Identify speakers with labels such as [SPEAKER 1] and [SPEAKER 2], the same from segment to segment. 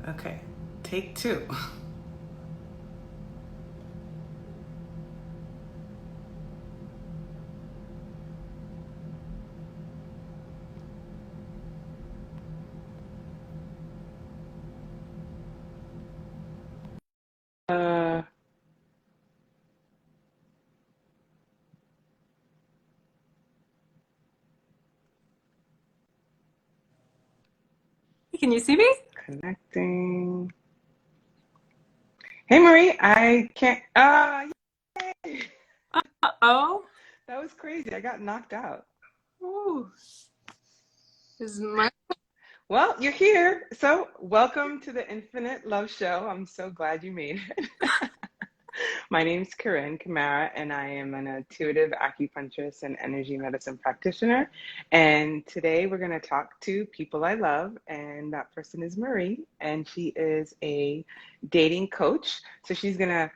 [SPEAKER 1] Okay, take two.
[SPEAKER 2] Uh,
[SPEAKER 3] Can you see me?
[SPEAKER 2] Connecting. Hey Marie, I can't. Yay!
[SPEAKER 3] Oh,
[SPEAKER 2] That was crazy. I got knocked out.
[SPEAKER 3] ooh, is my
[SPEAKER 2] Well, you're here. So, welcome to the Infinite Love Show. I'm so glad you made it. My name's Corinne Kamara, and I am an intuitive acupuncturist and energy medicine practitioner. And today we're going to talk to people I love, and that person is Marie, and she is a dating coach. So, she's going to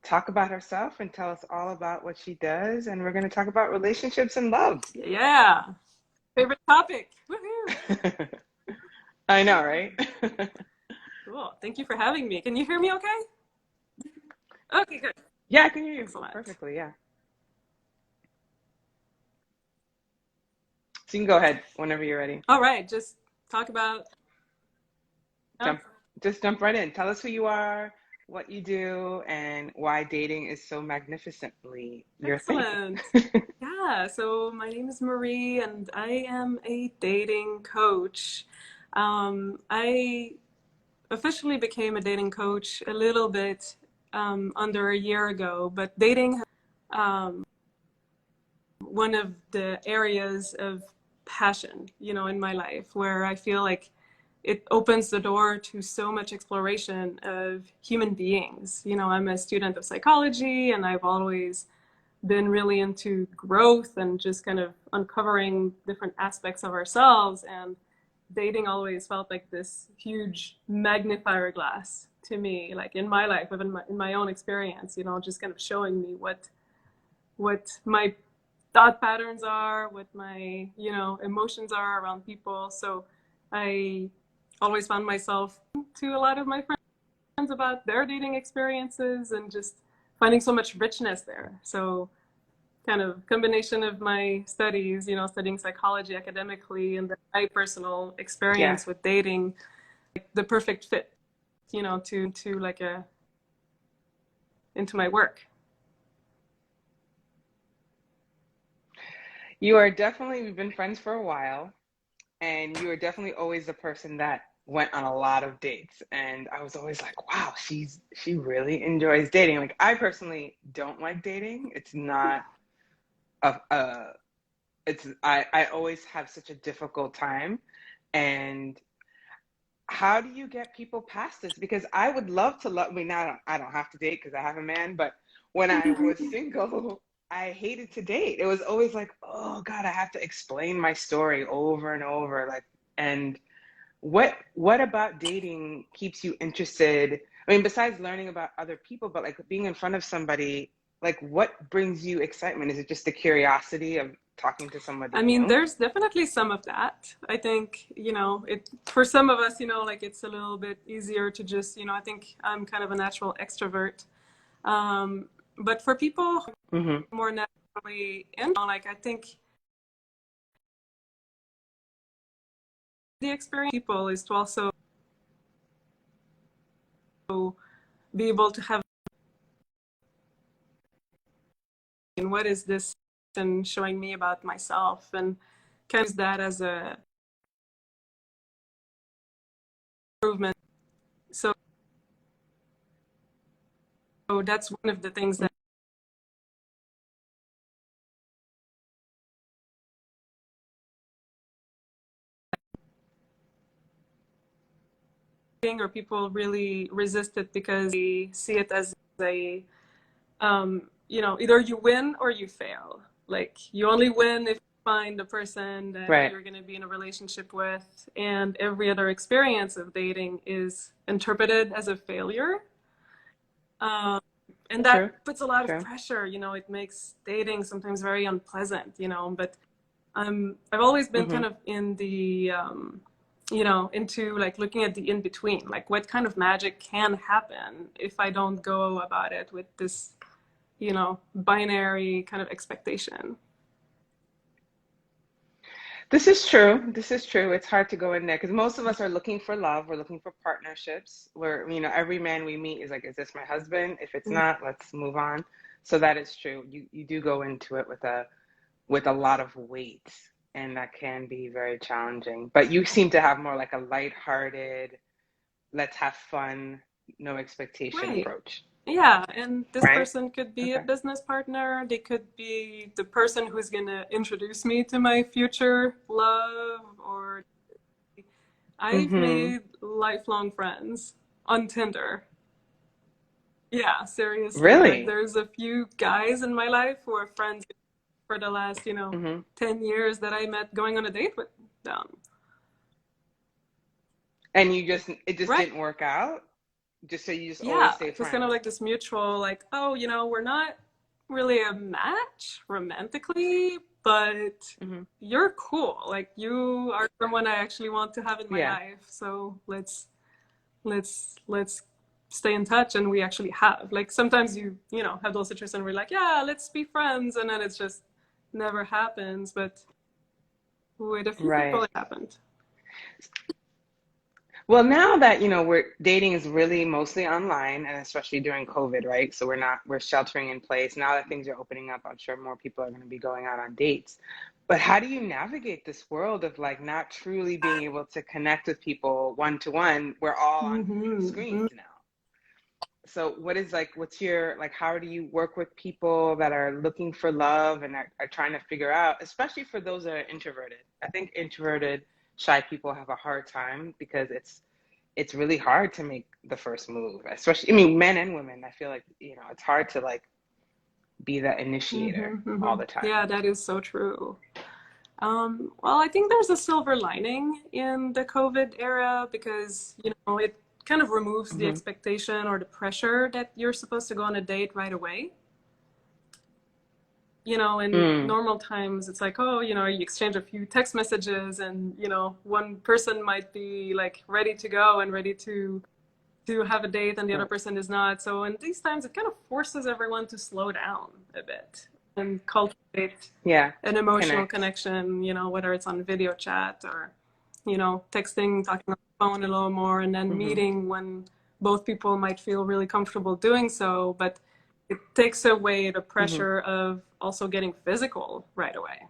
[SPEAKER 2] talk about herself and tell us all about what she does. And we're going to talk about relationships and love.
[SPEAKER 3] yeah favorite topic? Woohoo!
[SPEAKER 2] I know, right?
[SPEAKER 3] Cool. Thank you for having me. Can you hear me? Okay. Okay, good.
[SPEAKER 2] Yeah, I can hear you
[SPEAKER 3] Excellent.
[SPEAKER 2] perfectly. Yeah. So you can go ahead whenever you're ready.
[SPEAKER 3] All right, just talk about. Oh,
[SPEAKER 2] Jump, just jump right in. Tell us who you are, what you do, and why dating is so magnificently your thing.
[SPEAKER 3] excellent. Yeah. So my name is Marie, and I am a dating coach. I officially became a dating coach a little bit under a year ago, but dating um, one of the areas of passion, in my life where I feel like it opens the door to so much exploration of human beings. I'm a student of psychology and I've always been really into growth and just kind of uncovering different aspects of ourselves. And dating always felt like this huge magnifier glass to me, like in my life, in my own experience, just kind of showing me what my thought patterns are, what my, emotions are around people. So I always found myself to a lot of my friends about their dating experiences and just finding so much richness there. So kind of combination of my studies, studying psychology academically and then my personal
[SPEAKER 2] Yeah.
[SPEAKER 3] experience with dating, like the perfect fit, to like a into my work.
[SPEAKER 2] You are definitely, we've been friends for a while, and you are definitely always the person that went on a lot of dates. And I was always like, wow, she really enjoys dating. Like I personally don't like dating. It's not a it's I always have such a difficult time. And how do you get people past this? Because I would love to love. I mean, now I don't have to date because I have a man. But when I was single, I hated to date. It was always like, oh God, I have to explain my story over and over. Like, and what about dating keeps you interested? I mean, besides learning about other people, but like being in front of somebody, like what brings you excitement? Is it just the curiosity of talking to
[SPEAKER 3] I
[SPEAKER 2] somebody
[SPEAKER 3] mean,
[SPEAKER 2] new?
[SPEAKER 3] there's definitely some of that. I think, it for some of us, like it's a little bit easier to just, I think I'm kind of a natural extrovert. But for people
[SPEAKER 2] Hmm.
[SPEAKER 3] more naturally in, like I think the experience of people is to also be able to have and what is this and showing me about myself and kind of use that as a improvement. So that's one of the things that or people really resist it because they see it as a either you win or you fail. Like you only win if you find the person that
[SPEAKER 2] Right.
[SPEAKER 3] you're going to be in a relationship with, and every other experience of dating is interpreted as a failure. Um, and that
[SPEAKER 2] True.
[SPEAKER 3] puts a lot of
[SPEAKER 2] True.
[SPEAKER 3] pressure. It makes dating sometimes very unpleasant. But I've always been
[SPEAKER 2] Hmm.
[SPEAKER 3] kind of in the you know, into like looking at the in between, like what kind of magic can happen if I don't go about it with this, you know, binary kind of expectation.
[SPEAKER 2] This is true. This is true. It's hard to go in there because most of us are looking for love. We're looking for partnerships. Where, you know, every man we meet is like, is this my husband? If it's not, let's move on. So that is true. You do go into it with a lot of weight, and that can be very challenging. But you seem to have more like a lighthearted, let's have fun, no expectation
[SPEAKER 3] Right.
[SPEAKER 2] approach,
[SPEAKER 3] Yeah, and this
[SPEAKER 2] right?
[SPEAKER 3] person could be a
[SPEAKER 2] Okay.
[SPEAKER 3] business partner. They could be the person who's gonna introduce me to my future love, or I've
[SPEAKER 2] Mm-hmm.
[SPEAKER 3] made lifelong friends on Tinder. Yeah, seriously. Like
[SPEAKER 2] Really?
[SPEAKER 3] there's a few guys in my life who are friends for the last, you know,
[SPEAKER 2] Mm-hmm.
[SPEAKER 3] 10 years that I met going on a date with them.
[SPEAKER 2] And it just
[SPEAKER 3] Right.
[SPEAKER 2] didn't work out? Just so you just always
[SPEAKER 3] Yeah,
[SPEAKER 2] stay
[SPEAKER 3] it was kind of
[SPEAKER 2] friends?
[SPEAKER 3] like this mutual, like, oh, you know, we're not really a match romantically, but
[SPEAKER 2] Mm-hmm.
[SPEAKER 3] you're cool. Like you are someone I actually want to have in my
[SPEAKER 2] Yeah.
[SPEAKER 3] life. So let's stay in touch. And we actually have. Like sometimes you know, have those situations where you're like, yeah, let's be friends, and then it's just never happens. But with a few people
[SPEAKER 2] Right.
[SPEAKER 3] it happened.
[SPEAKER 2] Well, now that, you know, we're dating is really mostly online, and especially during COVID, right? So we're sheltering in place. Now that things are opening up, I'm sure more people are going to be going out on dates. But how do you navigate this world of like not truly being able to connect with people one to one? We're all on
[SPEAKER 3] Mm-hmm.
[SPEAKER 2] screens now. So what's your, like, how do you work with people that are looking for love and are trying to figure out, especially for those that are introverted? I think introverted, shy people have a hard time because it's really hard to make the first move, especially, I mean, men and women. I feel like, you know, it's hard to like be the initiator
[SPEAKER 3] Mm-hmm.
[SPEAKER 2] all
[SPEAKER 3] Mm-hmm.
[SPEAKER 2] the time.
[SPEAKER 3] Yeah, that is so true. Well, I think there's a silver lining in the COVID era because, you know, it kind of removes the
[SPEAKER 2] Hmm.
[SPEAKER 3] expectation or the pressure that you're supposed to go on a date right away. You know, in
[SPEAKER 2] Mm,
[SPEAKER 3] normal times, it's like, oh, you know, you exchange a few text messages and, you know, one person might be like ready to go and ready to have a date and the other
[SPEAKER 2] right.
[SPEAKER 3] person is not. So in these times, it kind of forces everyone to slow down a bit and cultivate
[SPEAKER 2] Yeah.
[SPEAKER 3] an emotional
[SPEAKER 2] Connect.
[SPEAKER 3] connection, you know, whether it's on video chat or, you know, texting, talking on the phone a little more, and then
[SPEAKER 2] Hmm.
[SPEAKER 3] meeting when both people might feel really comfortable doing so. But it takes away the
[SPEAKER 2] Hmm.
[SPEAKER 3] pressure of also getting physical right away.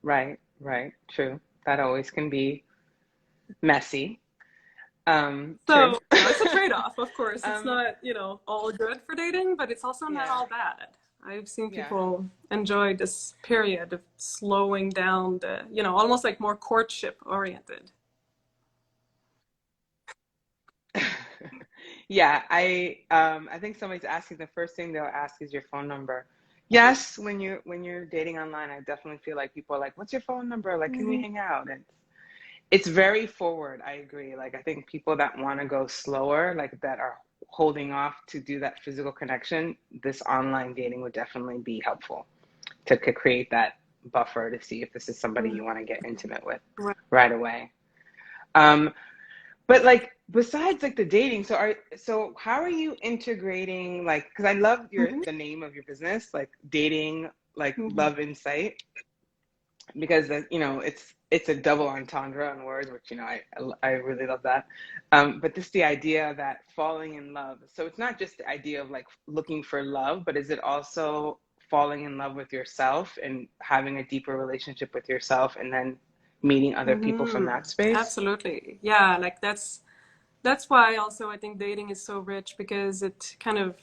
[SPEAKER 2] Right. Right. True. That always can be messy. True.
[SPEAKER 3] So, you know, it's a trade-off, of course. It's
[SPEAKER 2] um,
[SPEAKER 3] not, you know, all good for dating, but it's also not
[SPEAKER 2] yeah.
[SPEAKER 3] all bad. I've seen
[SPEAKER 2] Yeah.
[SPEAKER 3] people enjoy this period of slowing down the, you know, almost like more courtship oriented.
[SPEAKER 2] Yeah, I think somebody's asking, the first thing they'll ask is your phone number. Yes, when you're dating online, I definitely feel like people are like, "What's your phone number? Like, can we
[SPEAKER 3] Mm-hmm.
[SPEAKER 2] hang out?" And it's very forward. I agree. Like, I think people that want to go slower, like that are holding off to do that physical connection, this online dating would definitely be helpful to create that buffer to see if this is somebody you want to get intimate with
[SPEAKER 3] Right.
[SPEAKER 2] right away. Um, but like besides like the dating, so how are you integrating, like, because I love
[SPEAKER 3] Mm-hmm.
[SPEAKER 2] the name of your business, like dating, like
[SPEAKER 3] Mm-hmm.
[SPEAKER 2] love insight, because you know it's a double entendre on words, which, you know, I really love that. But this the idea that falling in love. So it's not just the idea of like looking for love, but is it also falling in love with yourself and having a deeper relationship with yourself and then meeting other people from
[SPEAKER 3] Mm-hmm.
[SPEAKER 2] that space?
[SPEAKER 3] Absolutely. Yeah, like that's why also I think dating is so rich because it kind of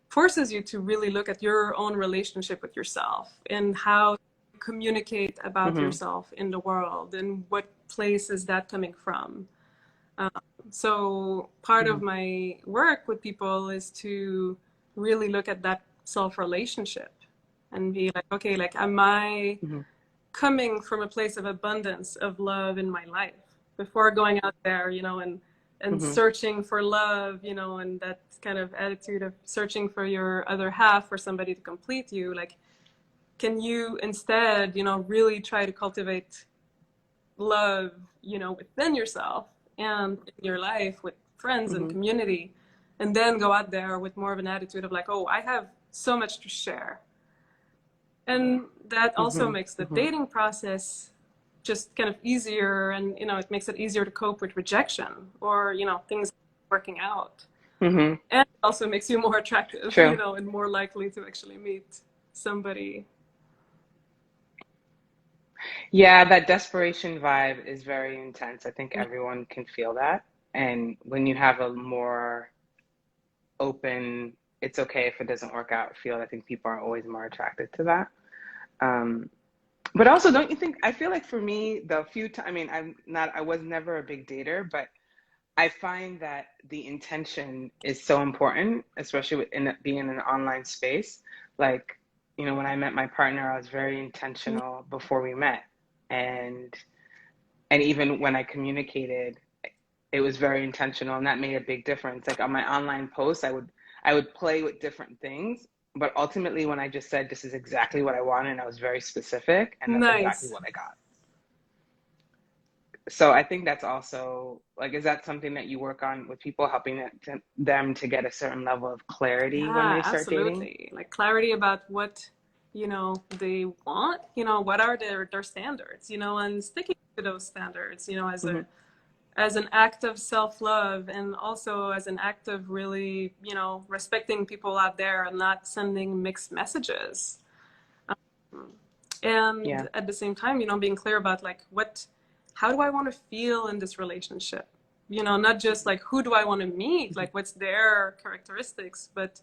[SPEAKER 3] forces you to really look at your own relationship with yourself and how you communicate about
[SPEAKER 2] Mm-hmm.
[SPEAKER 3] yourself in the world and what place is that coming from. Um, so part
[SPEAKER 2] Mm-hmm.
[SPEAKER 3] of my work with people is to really look at that self relationship and be like, okay, like, am I
[SPEAKER 2] Mm-hmm.
[SPEAKER 3] coming from a place of abundance of love in my life before going out there, you know, and
[SPEAKER 2] Mm-hmm.
[SPEAKER 3] searching for love, you know, and that kind of attitude of searching for your other half, for somebody to complete you. Like, can you instead, you know, really try to cultivate love, you know, within yourself and in your life with friends and
[SPEAKER 2] Mm-hmm.
[SPEAKER 3] community, and then go out there with more of an attitude of like, oh, I have so much to share. And that also
[SPEAKER 2] Mm-hmm.
[SPEAKER 3] makes the
[SPEAKER 2] Mm-hmm.
[SPEAKER 3] dating process just kind of easier, and you know, it makes it easier to cope with rejection or, you know, things working out.
[SPEAKER 2] Mm-hmm.
[SPEAKER 3] And it also makes you more attractive, you
[SPEAKER 2] True.
[SPEAKER 3] know, and more likely to actually meet somebody.
[SPEAKER 2] Yeah, that desperation vibe is very intense. I think everyone can feel that. And when you have a more open, it's okay if it doesn't work out feel, I think people are always more attracted to that. Um, but also, don't you think, I feel like for me, the few times, I mean, I was never a big dater, but I find that the intention is so important, especially in being in an online space. Like, you know, when I met my partner, I was very intentional before we met. And even when I communicated, it was very intentional, and that made a big difference. Like on my online posts, I would play with different things, but ultimately when I just said this is exactly what I wanted, and I was very specific, and that's exactly
[SPEAKER 3] Nice.
[SPEAKER 2] what I got. So I think that's also like, is that something that you work on with people, helping them to get a certain level of clarity when
[SPEAKER 3] Yeah,
[SPEAKER 2] they start dating?
[SPEAKER 3] absolutely. Like clarity about what, you know, they want, you know, what are their standards, you know, and sticking to those standards, you know,
[SPEAKER 2] Mm-hmm.
[SPEAKER 3] as an act of self-love, and also as an act of really, you know, respecting people out there and not sending mixed messages.
[SPEAKER 2] Yeah.
[SPEAKER 3] And at the same time, you know, being clear about like how do I want to feel in this relationship? You know, not just like who do I want to meet, like what's their characteristics, but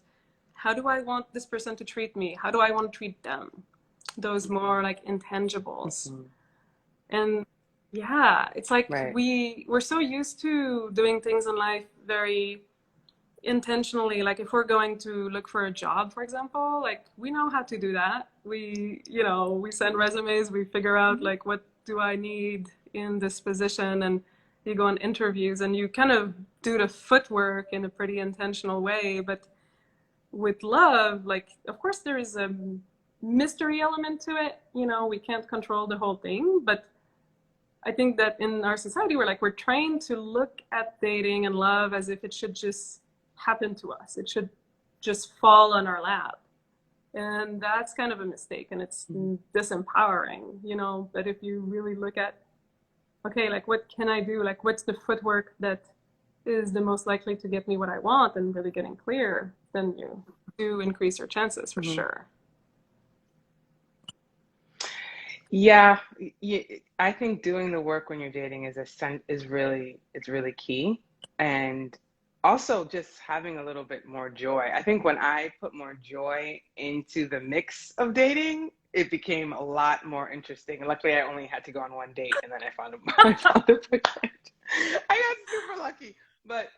[SPEAKER 3] how do I want this person to treat me? How do I want to treat them? Those more like intangibles.
[SPEAKER 2] Mm-hmm.
[SPEAKER 3] And yeah, it's like
[SPEAKER 2] Right.
[SPEAKER 3] we're so used to doing things in life very intentionally. Like if we're going to look for a job, for example, like we know how to do that. We, you know, we send resumes, we figure out like what do I need in this position, and you go on interviews and you kind of do the footwork in a pretty intentional way. But with love, like of course there is a mystery element to it. You know, we can't control the whole thing, but I think that in our society, we're trained to look at dating and love as if it should just happen to us. It should just fall on our lap. And that's kind of a mistake, and it's disempowering, you know. But if you really look at, okay, like what can I do? Like what's the footwork that is the most likely to get me what I want, and really getting clear, then you do increase your chances for
[SPEAKER 2] Mm-hmm.
[SPEAKER 3] sure.
[SPEAKER 2] Yeah, I think doing the work when you're dating is really, it's really key. And also just having a little bit more joy. I think when I put more joy into the mix of dating, it became a lot more interesting. And luckily I only had to go on one date, and then I found I found a boyfriend. I got super lucky. But